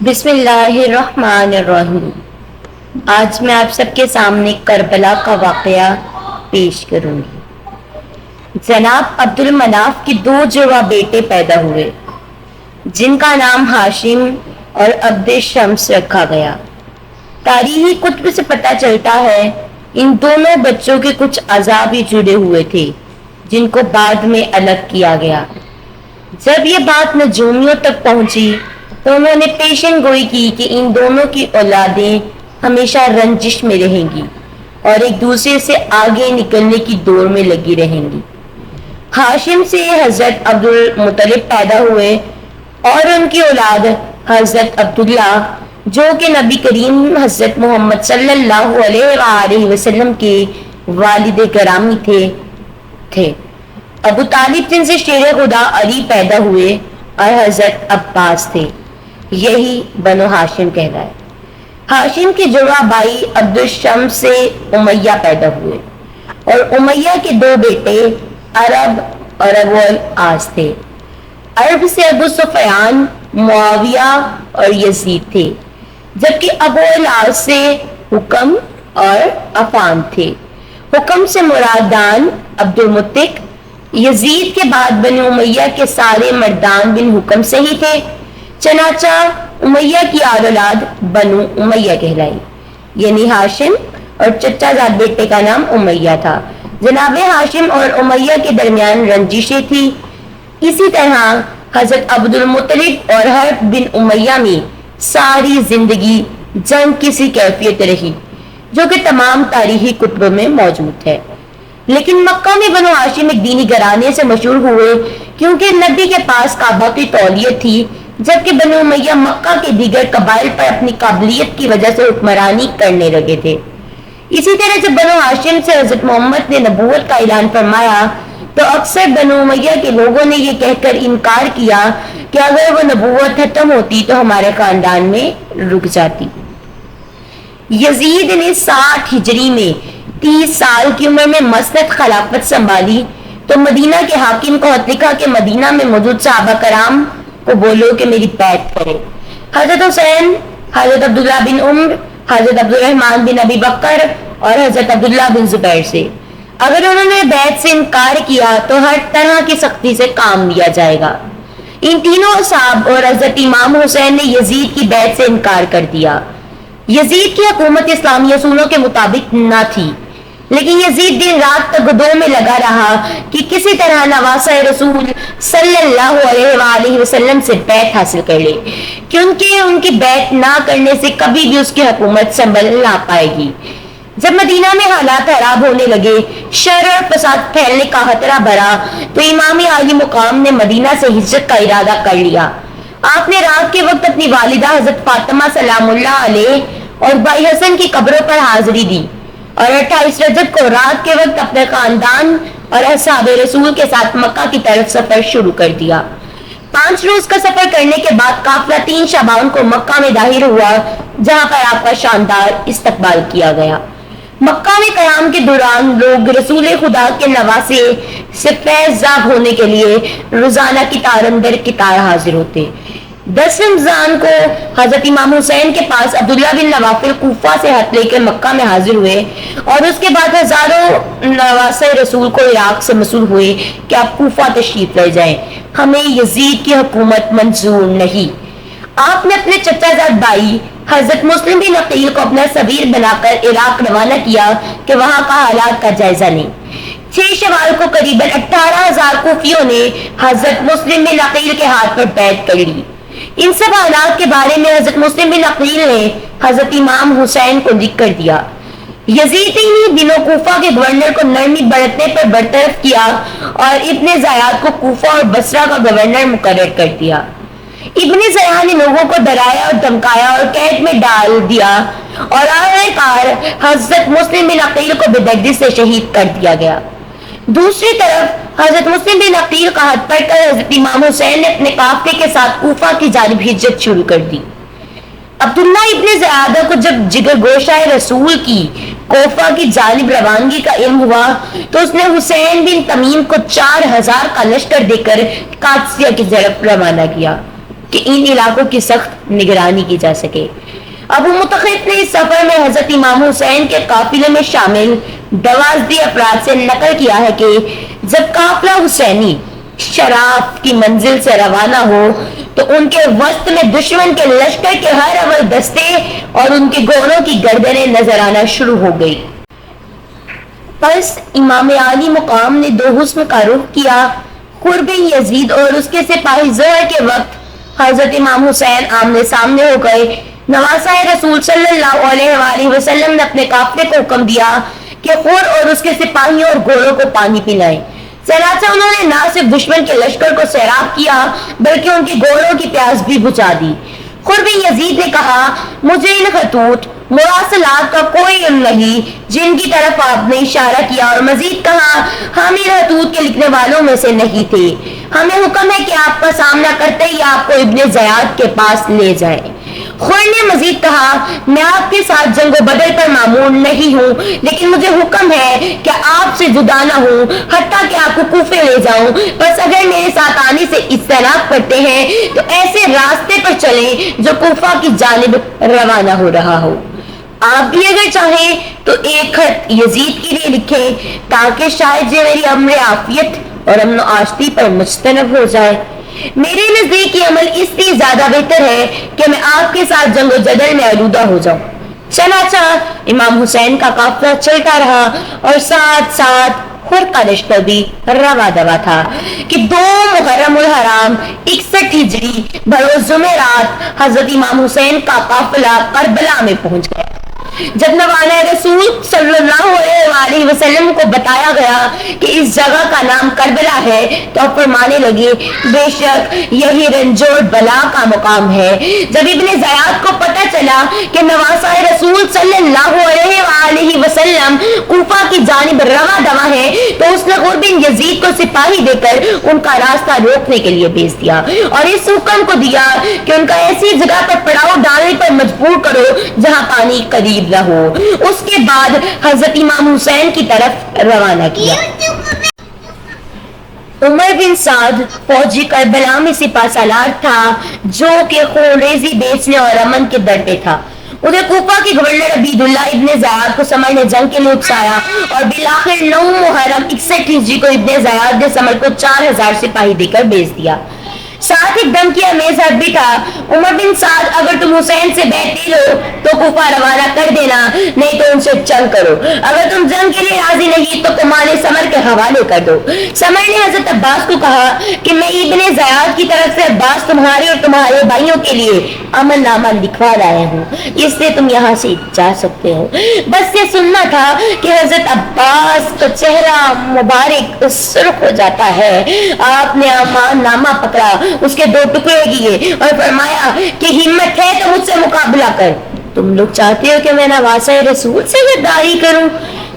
بسم اللہ الرحمن الرحیم۔ آج میں آپ سب کے سامنے کربلا کا واقعہ پیش کروں گی۔ جناب عبد المناف کے دو جڑواں بیٹے پیدا ہوئے جن کا نام ہاشم اور عبد شمس رکھا گیا۔ تاریخی کتب سے پتہ چلتا ہے ان دونوں بچوں کے کچھ اعضاء بھی جڑے ہوئے تھے جن کو بعد میں الگ کیا گیا۔ جب یہ بات نجومیوں تک پہنچی تو انہوں نے پیشن گوئی کی کہ ان دونوں کی اولادیں ہمیشہ رنجش میں رہیں گی اور ایک دوسرے سے آگے نکلنے کی دوڑ میں لگی رہیں گی۔ ہاشم سے حضرت عبد المطلب پیدا ہوئے اور ان کی اولاد حضرت عبداللہ جو کہ نبی کریم حضرت محمد صلی اللہ علیہ وآلہ وسلم کے والد گرامی تھے۔ ابو طالب جن سے شیر خدا علی پیدا ہوئے اور حضرت عباس تھے، یہی بنو ہاشم کہلائے۔ ہاشم کے جڑواں بھائی عبد الشمس سے امیہ پیدا ہوئے اور امیہ کے دو بیٹے عرب اور ابو العاص تھے۔ عرب سے ابو سفیان، معاویہ اور یزید تھے، جبکہ ابو العاص سے حکم اور عفان تھے۔ حکم سے مرادان عبد المطق، یزید کے بعد بنو امیہ کے سارے مردان بن حکم سے ہی تھے، چنانچہ امیہ کی اولاد بنو امیہ کہلائی، یعنی ہاشم اور چچا زاد بیٹے کا نام امیہ تھا۔ جناب ہاشم اور امیہ کے درمیان رنجشیں تھی۔ اسی طرح حضرت عبد المطلب اور حرب بن امیہ میں ساری زندگی جنگ کی سی کیفیت رہی جو کہ تمام تاریخی کتبوں میں موجود ہے۔ لیکن مکہ میں بنو ہاشم ایک دینی گھرانے سے مشہور ہوئے کیونکہ نبی کے پاس کعبہ کی تولیت تھی، جبکہ بنو امیہ مکہ کے دیگر قبائل پر اپنی قابلیت کی وجہ سے حکمرانی کرنے لگے تھے۔ اسی طرح جب بنو ہاشم سے حضرت محمد نے نبوت کا اعلان فرمایا تو اکثر بنو امیہ کے لوگوں نے یہ کہہ کر انکار کیا کہ اگر وہ نبوت ختم ہوتی تو ہمارے خاندان میں رک جاتی۔ یزید نے 60 ہجری میں 30 سال کی عمر میں مسند خلافت سنبھالی تو مدینہ کے حاکم کو خط لکھا کہ مدینہ میں موجود صحابہ کرام کو بولو کہ میری بیعت کرے۔ حضرت حسین، حضرت عبداللہ بن عمر، حضرت عبد الرحمن بن ابی بکر اور حضرت عبداللہ بن زبیر سے۔ اگر انہوں نے بیعت سے انکار کیا تو ہر طرح کی سختی سے کام لیا جائے گا۔ ان تینوں صاحب اور حضرت امام حسین نے یزید کی بیعت سے انکار کر دیا۔ یزید کی حکومت اسلامی اصولوں کے مطابق نہ تھی، لیکن یزید دن رات تک گدوں میں لگا رہا کہ کسی طرح نواسہ رسول صلی اللہ علیہ وآلہ وسلم سے بیعت حاصل کر لے، کیونکہ ان کی بیعت نہ کرنے سے کبھی بھی اس کی حکومت سنبھل نہ پائے گی۔ جب مدینہ میں حالات خراب ہونے لگے، شر اور فساد پھیلنے کا خطرہ بڑھا تو امام عالی مقام نے مدینہ سے ہجرت کا ارادہ کر لیا۔ آپ نے رات کے وقت اپنی والدہ حضرت فاطمہ سلام اللہ علیہ اور بھائی حسن کی قبروں پر حاضری دی اور 28 رجب کو رات کے وقت اپنے خاندان اور اصحاب رسول کے ساتھ مکہ کی طرف سفر شروع کر دیا۔ 5 روز کا سفر کرنے کے بعد قافلہ 3 شعبان کو مکہ میں ظاہر ہوا، جہاں پر آپ کا شاندار استقبال کیا گیا۔ مکہ میں قیام کے دوران لوگ رسول خدا کے نواسے سے فیض یاب ہونے کے لیے روزانہ قطار اندر قطار حاضر ہوتے۔ 10 رمضان کو حضرت امام حسین کے پاس عبداللہ بن نوافل کوفہ سے خط لے کر مکہ میں حاضر ہوئے اور اس کے بعد ہزاروں نواسے رسول کو عراق سے موصول ہوئے کہ آپ کوفہ تشریف لے جائیں، ہمیں یزید کی حکومت منظور نہیں۔ آپ نے اپنے چچا زاد بھائی حضرت مسلم بن عقیل کو اپنا سفیر بنا کر عراق روانہ کیا کہ وہاں کا حالات کا جائزہ لیں۔ 6 شوال کو قریباً 18,000 کوفیوں نے حضرت مسلم بن عقیل کے ہاتھ پر بیعت کر لی۔ ان سب حالات کے بارے میں حضرت مسلم بن عقیل نے حضرت امام حسین کو لکھ کر دیا۔ یزید نے دنوں کوفہ کے گورنر کو نرمی برتنے پر برطرف کیا اور ابن زیاد کو کوفہ اور بصرہ کا گورنر مقرر کر دیا۔ ابن زیاد نے لوگوں کو ڈرایا اور دھمکایا اور قید میں ڈال دیا اور آخرکار حضرت مسلم بن عقیل کو بے دردی سے شہید کر دیا گیا۔ دوسری طرف حضرت مسلم بن عقیل کا خط پڑھ کر حضرت امام حسین نے اپنے قافلے کے ساتھ کوفہ کی جانب ہجرت شروع کر دی۔ عبداللہ ابن زیادہ کو جب جگر گوشہ رسول کی کوفہ کی جانب روانگی کا علم ہوا تو اس نے حسین بن تمیم کو 4,000 کا لشکر دے کر قادسیہ کی طرف روانہ کیا۔ کہ ان علاقوں کی سخت نگرانی کی جا سکے۔ ابو متخط نے اس سفر میں حضرت امام حسین کے قافلے میں شامل 12 افراد سے نقل کیا ہے کہ جب قافلہ حسینی شراف کی منزل سے روانہ ہو تو ان کے وسط میں دشمن کے لشکر کے ہر اول دستے اور ان کے گھوڑوں کی گردنیں نظر آنا شروع ہو گئی۔ پس امام عالی مقام نے 2 حسن کا رخ کیا۔ قرب یزید اور اس کے سپاہی ظہر کے وقت حضرت امام حسین آمنے سامنے ہو گئے۔ نواسہ رسول صلی اللہ علیہ وآلہ وسلم نے اپنے قافلے کو حکم دیا کہ خور اور اس کے سپاہیوں اور گھوڑوں کو پانی پلائیں۔ چنانچہ انہوں نے نہ صرف دشمن کے لشکر کو سیراب کیا بلکہ ان کے گھوڑوں کی پیاس بھی بجھا دی۔ قرب یزید نے کہا مجھے ان خطوط مراسلات کا کوئی علم نہیں جن کی طرف آپ نے اشارہ کیا، اور مزید کہا ہم ان خطوط کے لکھنے والوں میں سے نہیں تھے، ہمیں حکم ہے کہ آپ کا سامنا کرتے ہی آپ کو ابن زیاد کے پاس لے جائیں۔ خور نے مزید کہا میں آپ کے ساتھ جنگ و بدر پر معمور نہیں ہوں، لیکن مجھے حکم ہے کہ آپ سے جدا نہ ہوں حتیٰ کہ آپ کو کوفے لے جاؤں، بس اگر میرے ساتھ آنے سے اجتناب کرتے ہیں تو ایسے راستے پر چلیں جو کوفہ کی جانب روانہ ہو رہا ہو۔ آپ بھی اگر چاہیں تو ایک خط یزید کے لیے لکھیں تاکہ شاید یہ میری امر عافیت اور امن و آشتی پر مجتنب ہو جائے۔ میرے نزدیک یہ عمل اس لیے زیادہ بہتر ہے کہ میں آپ کے ساتھ جنگ و جدل میں آلودہ ہو جاؤں۔ چنانچہ امام حسین کا قافلہ چلتا رہا اور ساتھ ساتھ خور کا لشکر بھی رواں دوا تھا کہ 2 محرم الحرام 61 ہجری بروز جمعرات حضرت امام حسین کا قافلہ کربلا میں پہنچ گیا۔ جب نوانہ رسول صلی اللہ علیہ وسلم کو بتایا گیا کہ اس جگہ کا نام کربلا ہے تو فرمانے لگے بے شک یہی رنج اور بلا کا مقام ہے۔ جب ابن زیاد کو پتہ چلا کہ نواسہ رسول صلی اللہ علیہ وسلم کوفہ کی جانب رواں دوا ہے تو اس نے خور بن یزید کو سپاہی دے کر ان کا راستہ روکنے کے لیے بھیج دیا اور اس حکم کو دیا کہ ان کا ایسی جگہ پر پڑاؤ ڈالنے پر مجبور کرو جہاں پانی قریب نہ ہو۔ اس کے بعد حضرت امام حسین کی طرف روانہ کیا۔ عمر بن سعد فوجی کربلا میں سپہ سالار تھا جو کہ خون ریزی بیچنے اور امن کے در پہ تھا۔ ادھر کوفہ کے گورنر عبید اللہ ابن زیاد کو سمر نے جنگ کے لیے اکسایا اور بالآخر 9 محرم 61 ہجری کو ابن زیاد نے سمر کو 4000 سپاہی دے کر بھیج دیا۔ ساتھ ایک دم کی امیز حد بھی تھا، عمر بن سعد اگر تم حسین سے بیعت لو تو کوفہ روانہ کر دینا، نہیں تو ان سے جنگ کرو، اگر تم جنگ کے لیے راضی نہیں تو کمانے سمر کے حوالے کر دو۔ سمر نے حضرت عباس کو کہا کہ میں ابن زیاد کی طرف سے عباس تمہارے اور تمہارے بھائیوں کے لیے امن نامہ لکھوا لایا ہوں، اس لیے تم یہاں سے جا سکتے ہو۔ بس یہ سننا تھا کہ حضرت عباس کا چہرہ مبارک سرخ ہو جاتا ہے۔ آپ نے امان نامہ پکڑا، اس کے 2 ٹکڑے کیے اور فرمایا کہ ہمت ہے تو مجھ سے مقابلہ کر، تم لوگ چاہتے ہو کہ میں نواسہ رسول سے غداری کروں؟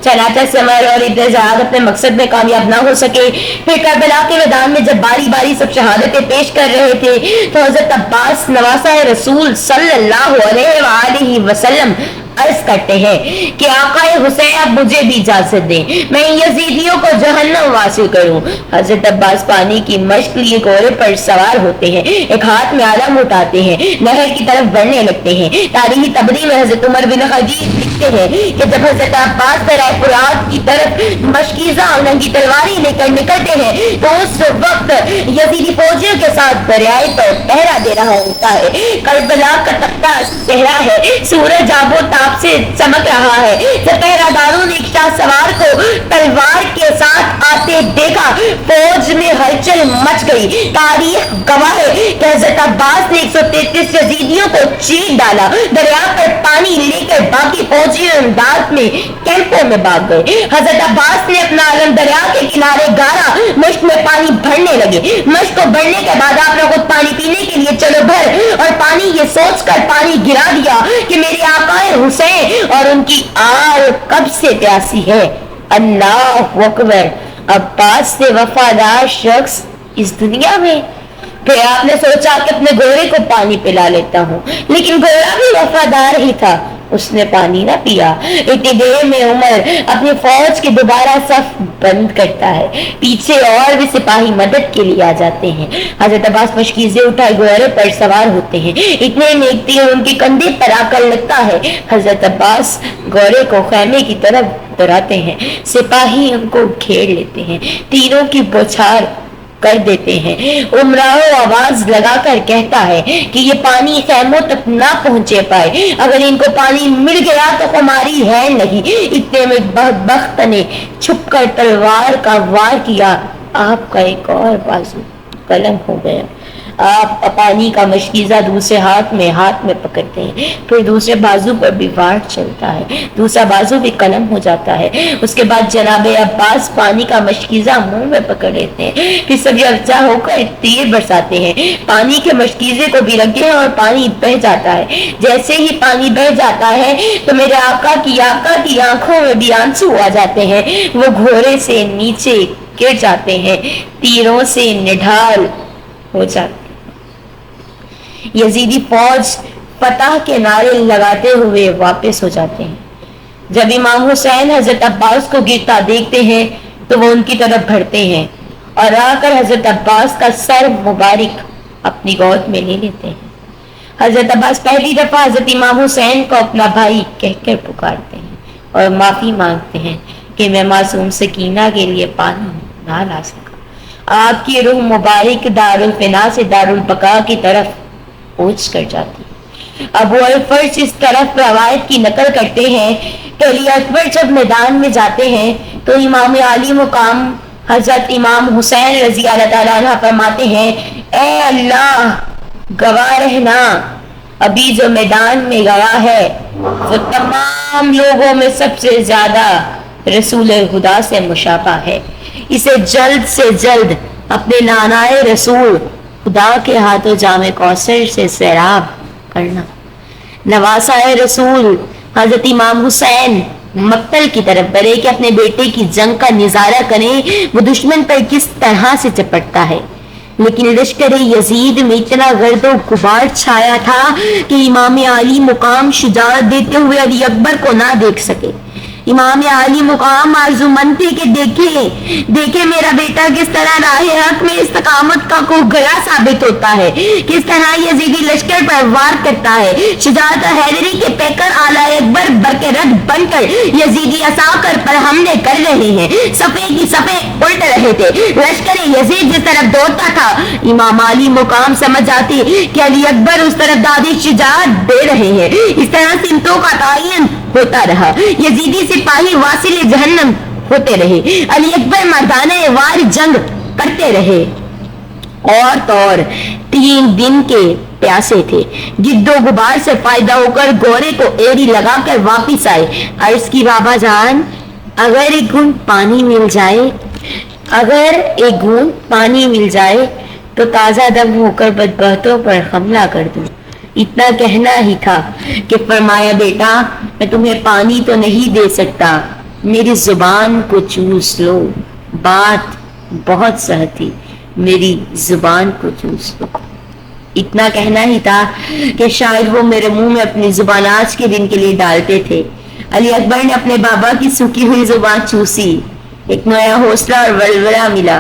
چنانچہ سمر اور ابن زیاد اپنے مقصد میں کامیاب نہ ہو سکے۔ پھر کربلا کے میدان میں جب باری باری سب شہادتیں پیش کر رہے تھے تو حضرت عباس نواسہ رسول صلی اللہ علیہ وآلہ وسلم عرض کرتے ہیں کہ آقا حسین اب مجھے بھی اجازت دیں، میں یزیدیوں کو جہنم واصل کروں۔ حضرت عباس پانی کی مشق لیے گھوڑے پر سوار ہوتے ہیں، ایک ہاتھ میں علم اٹھاتے ہیں، نہر کی طرف بڑھنے لگتے ہیں۔ تاریخی تبری میں حضرت عمر بن خطاب لکھتے ہیں کہ جب حضرت عباس درائے فرات کی طرف مشکیزہ ننگی تلواری لے کر نکلتے ہیں تو اس وقت یزیدی فوجیوں کے ساتھ دریائے پر پہرا دے رہا ہوتا ہے۔ کربلا کا تختہ صحرا ہے، سورج آب و تاب سے چمک رہا ہے۔ جب پہرا داروں نے ایک شاہ سوار کو تلوار کے ساتھ آتے دیکھا، فوج میں ہلچل مچ گئی۔ تاریخ گواہ ہے کہ حضرت عباس نے 133 یزیدیوں کو چیر ڈالا، دریا پر پانی لے کر باقی فوجی امداد میں کیمپوں میں بھاگ گئے۔ حضرت عباس نے اپنا علم دریا کے کنارے گاڑا، مشک میں پانی بھرنے لگے۔ مشک کو بھرنے کے بعد آپ نے خود پانی پینے کے لیے چلو بھر اور پانی یہ سوچ کر پانی گرا دیا کہ میرے آقا حسین اور ان کی آل کب سے پیاسی ہے۔ اللہ اکبر! عباس سے وفادار شخص اس دنیا میں۔ پھر آپ نے سوچا کہ اپنے گھوڑے کو پانی پلا لیتا ہوں، لیکن گھوڑا بھی وفادار ہی تھا۔ اس نے پانی نہ پیا۔ اتنی دیر میں عمر اپنی فوج کے دوبارہ صف بند کرتا ہے، پیچھے اور بھی سپاہی مدد کے لیے آ جاتے ہیں۔ حضرت عباس مشکیزیں اٹھائے گھوڑے پر سوار ہوتے ہیں، اتنے میں ایک تیر ان کے کندھے پر آ کر لگتا ہے۔ حضرت عباس گھوڑے کو خیمے کی طرف دوڑاتے ہیں، سپاہی ان کو گھیر لیتے ہیں، تیروں کی بوچھار کر دیتے ہیں۔ عمراؤ آواز لگا کر کہتا ہے کہ یہ پانی خیموں تک نہ پہنچے پائے، اگر ان کو پانی مل گیا تو ہماری ہے نہیں۔ اتنے میں بدبخت نے چھپ کر تلوار کا وار کیا، آپ کا ایک اور بازو قلم ہو گیا۔ آپ پانی کا مشکیزہ دوسرے ہاتھ میں پکڑتے ہیں، پھر دوسرے بازو پر بھی وار چلتا ہے، دوسرا بازو بھی قلم ہو جاتا ہے۔ اس کے بعد جناب عباس پانی کا مشکیزہ منہ میں پکڑ لیتے ہیں، پھر سب یکجا ہو کر تیر برساتے ہیں، پانی کے مشکیزے کو بھی رکھتے ہیں اور پانی بہہ جاتا ہے۔ جیسے ہی پانی بہہ جاتا ہے تو میرے آقا کی آنکھوں میں بھی آنسو آ جاتے ہیں، وہ گھوڑے سے نیچے گر جاتے ہیں، تیروں سے نڈھال ہو جاتے۔ یزیدی فوج فتح کے نعرے لگاتے ہوئے واپس ہو جاتے ہیں۔ جب امام حسین حضرت عباس کو گرتا دیکھتے ہیں تو وہ ان کی طرف بڑھتے ہیں اور آ کر حضرت عباس کا سر مبارک اپنی گود میں لے لیتے ہیں۔ حضرت عباس پہلی دفعہ حضرت امام حسین کو اپنا بھائی کہہ کر پکارتے ہیں اور معافی مانگتے ہیں کہ میں معصوم سکینہ کے لیے پانی نہ لا سکا۔ آپ کی روح مبارک دارالفنا سے دارالبقا کی طرف پہنچ کر جاتی۔ ابو الفرج اس طرف روایت کی نقل کرتے ہیں کہ علی اکبر جب میدان میں جاتے ہیں تو امام عالی مقام حضرت امام حسین رضی اللہ تعالیٰ عنہ فرماتے ہیں، اے اللہ گواہ رہنا، ابھی جو میدان میں گیا ہے وہ تمام لوگوں میں سب سے زیادہ رسول خدا سے مشابہ ہے، اسے جلد سے جلد اپنے نانائے رسول خدا کے ہاتھوں جامع کوثر سے سیراب کرنا۔ نواسائے رسول حضرت امام حسین مقتل کی طرف بڑھے کہ اپنے بیٹے کی جنگ کا نظارہ کریں، وہ دشمن پر کس طرح سے چپٹتا ہے، لیکن لشکر یزید میں اتنا گرد و غبار چھایا تھا کہ امام عالی مقام شجاعت دیتے ہوئے علی اکبر کو نہ دیکھ سکے۔ امام عالی مقام آرزو مند تھے کہ دیکھے میرا بیٹا کس طرح راہ حق میں استقامت کا کو گیا ثابت ہوتا ہے، کس طرح یزیدی لشکر پر وار کرتا ہے۔ شجاعت حیدری کے پیکر اعلی اکبر برقرار بن کر یزیدی عساکر پر حملے کر رہے ہیں، صفے کی صفے الٹ رہے تھے، لشکر یزید جس طرف دوڑتا تھا امام علی مقام سمجھ جاتے کہ علی اکبر اس طرف دادی شجاعت دے رہے ہیں۔ اس طرح سمتوں کا تعین ہوتا رہا، یزیدی سپاہی واصل جہنم ہوتے رہے، علی اکبر مردانہ وار جنگ کرتے رہے۔ اور طور 3 دن کے پیاسے تھے، گرد و غبار سے فائدہ ہو کر گھوڑے کو ایڑی لگا کر واپس آئے۔ عرض کی بابا جان اگر ایک گھونٹ پانی مل جائے تو تازہ دم ہو کر بدبختوں پر حملہ کر دوں۔ اتنا کہنا ہی تھا کہ فرمایا بیٹا میں تمہیں پانی تو نہیں دے سکتا، میری زبان کو چوس لو۔ بات بہت سخت تھی، میری زبان کو چوس لو۔ اتنا کہنا ہی تھا کہ شاید وہ میرے منہ میں اپنی زبان آج کے دن کے لیے ڈالتے تھے۔ علی اکبر نے اپنے بابا کی سوکھی ہوئی زبان چوسی، ایک نیا حوصلہ اور ولولہ ملا،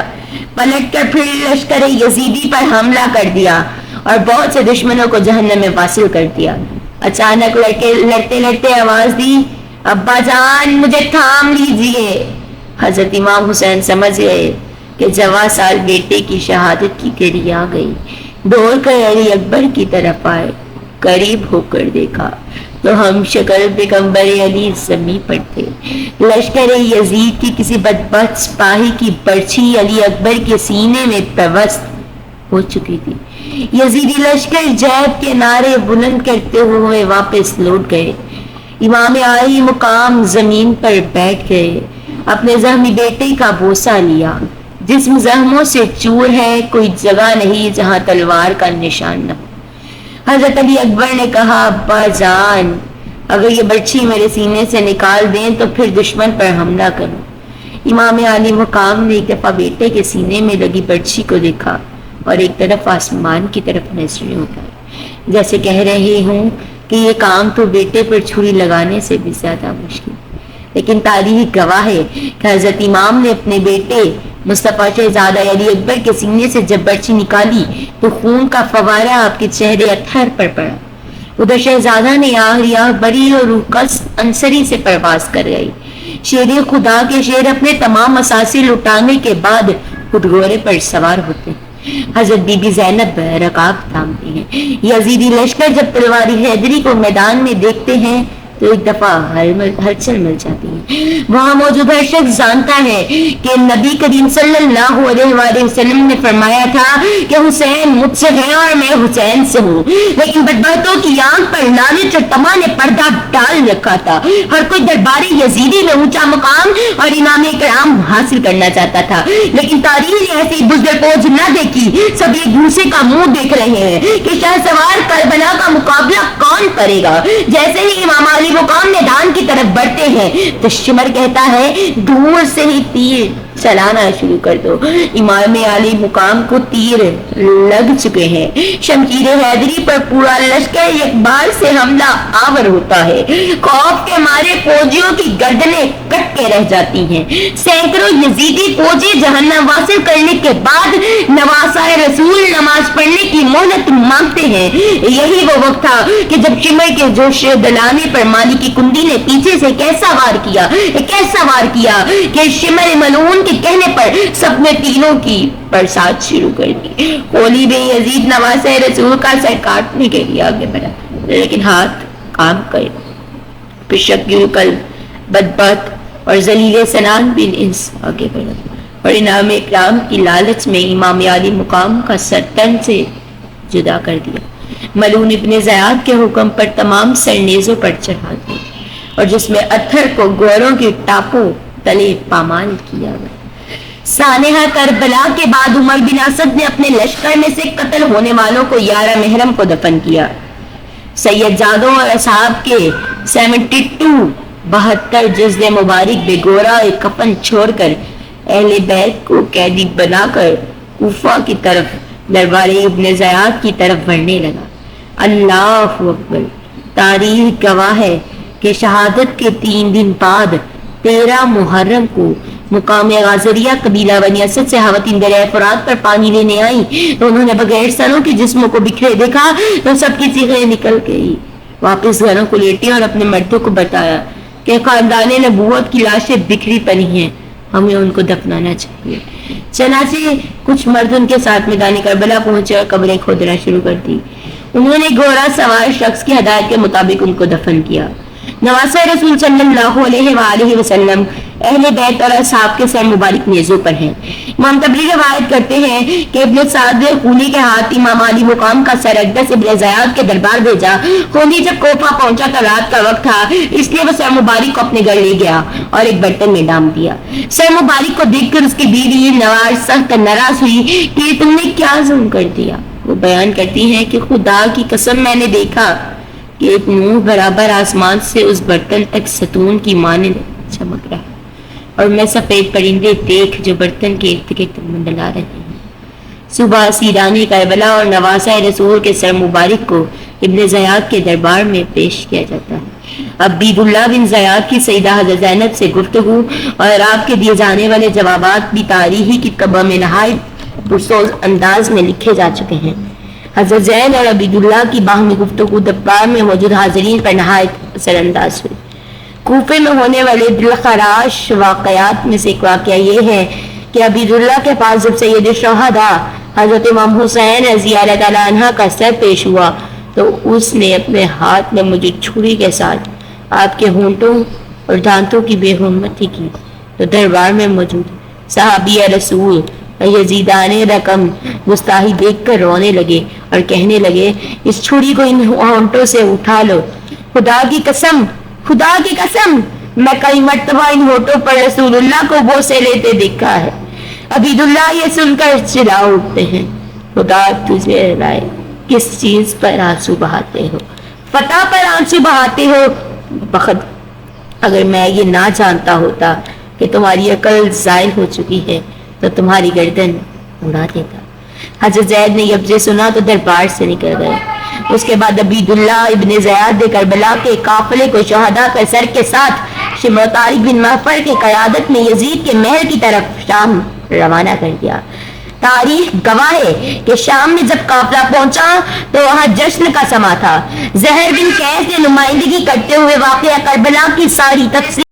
پلٹ کر پھر لشکر یزیدی پر حملہ کر دیا اور بہت سے دشمنوں کو جہنم میں واصل کر دیا۔ اچانک لڑتے لڑتے آواز دی، ابا جان مجھے تھام لیجئے۔ حضرت امام حسین سمجھ گئے کہ جواں سال بیٹے کی شہادت کی گھڑی آ گئی، دوڑ کر علی اکبر کی طرف آئے، قریب ہو کر دیکھا تو ہم شکل پیغمبر علی زمین پر تھے۔ لشکر یزید کی کسی بدبخت سپاہی کی برچھی علی اکبر کے سینے میں پیوست ہو چکی تھی۔ یزیدی لشکر جہاد کے نعرے بلند کرتے ہوئے واپس لوٹ گئے۔ امام عالی مقام زمین پر بیٹھ گئے، اپنے زخمی بیٹے کا بوسہ لیا۔ جسم زخموں سے چور ہے، کوئی جگہ نہیں جہاں تلوار کا نشان نہ ہو۔ حضرت علی اکبر نے کہا، ابا جان اگر یہ برچھی میرے سینے سے نکال دیں تو پھر دشمن پر حملہ کروں۔ امام عالی مقام نے ایک دفعہ بیٹے کے سینے میں لگی برچھی کو دیکھا اور ایک طرف آسمان کی طرف نظریں اٹھائی، جیسے کہہ رہے ہوں کہ کہ یہ کام تو بیٹے پر چھری لگانے سے بھی زیادہ مشکل، لیکن تاریخ گواہ ہے کہ حضرت امام نے اپنے بیٹے مصطفیٰ شہزادہ علی اکبر کے سینے سے جب برچی نکالی تو خون کا فوارہ آپ کے چہرے اتھر پر پڑا. ادھر شہزادہ نے آہ بڑی اور روح قص انصری سے پرواز کر گئی. شیر خدا کے شیر اپنے تمام مساسی لٹانے کے بعد خود گھوڑے پر سوار ہوتے ہیں. حضرت بی بی زینب رکاب تھامتی ہیں. یزیدی لشکر جب تلواری حیدری کو میدان میں دیکھتے ہیں تو ایک دفعہ ہلچل مل جاتی ہے. وہاں موجود ہر شخص جانتا ہے کہ نبی کریم صلی اللہ علیہ وآلہ وسلم نے فرمایا تھا کہ حسین مجھ سے ہے اور میں حسین سے ہوں، لیکن بدبختوں کی آنکھ پر لعنت اور طمع نے پردہ ڈال رکھا تھا. ہر کوئی دربار یزیدی میں اونچا مقام اور امام کرام حاصل کرنا چاہتا تھا، لیکن تاریخ نے ایسی بزدل پوچھ نہ دیکھی. سب ایک دوسرے کا منہ دیکھ رہے ہیں کہ شاہ سوار کربلا کا مقابلہ کون کرے گا. جیسے ہی امام علی مقام میدان کی طرف بڑھتے ہیں تو شمر کہتا ہے دور سے ہی تیر چلانا شروع کر دو. امام علی مقام کو تیر لگ چکے ہیں. شمشیر حیدری پر پورا لشکر ایک بار سے حملہ آور ہوتا ہے. خوف کے مارے فوجیوں کی گردنیں کٹ کے رہ جاتی ہیں. سینکڑوں یزیدی فوجی جہنم واصل کرنے کے بعد نواسۂ رسول نماز پڑھنے کی مہلت مانگتے ہیں. یہی وہ وقت تھا کہ جب شمر کے جوش دلانے پر مالی کی کنڈی نے پیچھے سے کیسا وار کیا کہ شمر ملعون کے کہنے پر سب نے تینوں کی برسات شروع کر دی. قولی بن یزید نواسۂ رسول کا سر کاٹنے کے لیے آگے بڑھا، لیکن ہاتھ کام کر پشکیو کل بدبخت اور ذلیل سنان بن انس آگے بڑھا اور انعام اکرام کی لالچ میں امام علی مقام کا سر تن سے جدا کر دیا. ملعون ابن زیاد کے حکم پر تمام سرنیزوں پر چڑھا دیا اور جس میں اتھر کو گوروں کی ٹاپوں تلے پامال کیا گیا. سانحہ کربلا کے بعد عمر بن اسد نے اپنے لشکر میں سے قتل ہونے والوں کو 11 محرم کو دفن کیا. سید زادوں اور اصحاب کے 72 جزد مبارک بے گورا ایک کفن چھوڑ کر اہل بیت کو قیدی بنا کر کوفہ کی طرف دربار ابن زیاد کی طرف بڑھنے لگا. اللہ اکبر. تاریخ گواہ ہے کہ شہادت کے 3 دن بعد 13 محرم کو مقام غازریہ قبیلہ بنی اسد سے خواتین دریائے فرات پر پانی لینے آئی تو انہوں نے بغیر سروں کے جسموں کو بکھرے دیکھا تو سب کی چیخیں نکل گئی. واپس گھروں کو لیٹے اور اپنے مردوں کو بتایا کہ خاندان نبوت کی لاشیں بکھری پڑی ہیں، ہمیں ان کو دفنانا چاہیے. چنانچہ کچھ مرد ان کے ساتھ میدان کربلا پہنچے اور قبریں کھودنا شروع کر دی. انہوں نے گھوڑا سوار شخص کی ہدایت کے مطابق ان کو دفن کیا. نواسۂ رسول صلی اللہ علیہ وآلہ وسلم اہل بیت اور اصحاب کے سر مبارک نیزوں پر ہیں. امام تبری روایت کرتے ہیں کہ ابن سعد خونی کے ہاتھ امام علی مقام کا سر اقدس ابن زیاد کے دربار بھیجا. خونی جب کوفہ پہنچا تو رات کا وقت تھا، اس لیے وہ سر مبارک کو اپنے گھر لے گیا اور ایک برتن میں ڈال دیا. سر مبارک کو دیکھ کر اس کی بیوی نوار سخت ناراض ہوئی کہ تم نے کیا ظلم کر دیا. وہ بیان کرتی ہیں کہ خدا کی قسم میں نے دیکھا کہ ایک نور برابر آسمان سے اس برتن تک ستون کی مانند چمک رہا اور میں سفید پرندے دیکھ جو برتن کے ارد گرد منڈلا رہے ہیں. صبح سیران کربلا اور نواسۂ رسول کے سر مبارک کو ابن زیاد کے دربار میں پیش کیا جاتا ہے. عبید اللہ بن زیاد کی سیدہ حضرت زینب سے گفتگو اور آپ کے دیے جانے والے جوابات بھی تاریخی کتابوں میں نہایت پرسوز انداز میں لکھے جا چکے ہیں. حضرت زین اور عبید اللہ کی باہمی گفتگو دربار میں موجود حاضرین پر نہایت اثر انداز ہوئی. کوفے میں ہونے والے دلخراش واقعات میں سے ایک واقعہ یہ ہے کہ عبید اللہ کے پاس جب سید الشہداء حضرت امام حسین رضی اللہ تعالیٰ عنہ کا سر پیش ہوا تو اس نے اپنے ہاتھ میں مجھے چھری کے ساتھ آپ کے ہونٹوں اور دانتوں کی بے حرمتی کی تو دربار میں موجود صحابی رسول یزیدان رقم گستاحی دیکھ کر رونے لگے اور کہنے لگے اس چھری کو ان ہونٹوں سے اٹھا لو. خدا کی قسم میں کئی مرتبہ ان ہونٹوں پر رسول اللہ کو بوسے لیتے دیکھا ہے. عبید اللہ یہ سن کر چلا اٹھتے ہیں. خدا تجھے رائے کس چیز پر آنسو بہاتے ہو؟ فتح پر آنسو بہاتے ہو؟ بخت اگر میں یہ نہ جانتا ہوتا کہ تمہاری عقل زائل ہو چکی ہے تو تمہاری گردن اڑا دیتا. حضرت زید نے یہ سنا تو دربار سے نکل گئے. اس کے بعد عبید اللہ ابن زیاد کربلا کے قافلے کو شہداء کے سر کے ساتھ شمر طارق بن معفر کی قیادت میں یزید کے محل کی طرف شام روانہ کر دیا۔ تاریخ گواہ ہے کہ شام میں جب قافلہ پہنچا تو وہاں جشن کا سما تھا۔ زہر بن قیس نے نمائندگی کرتے ہوئے واقعہ کربلا کی ساری تفصیل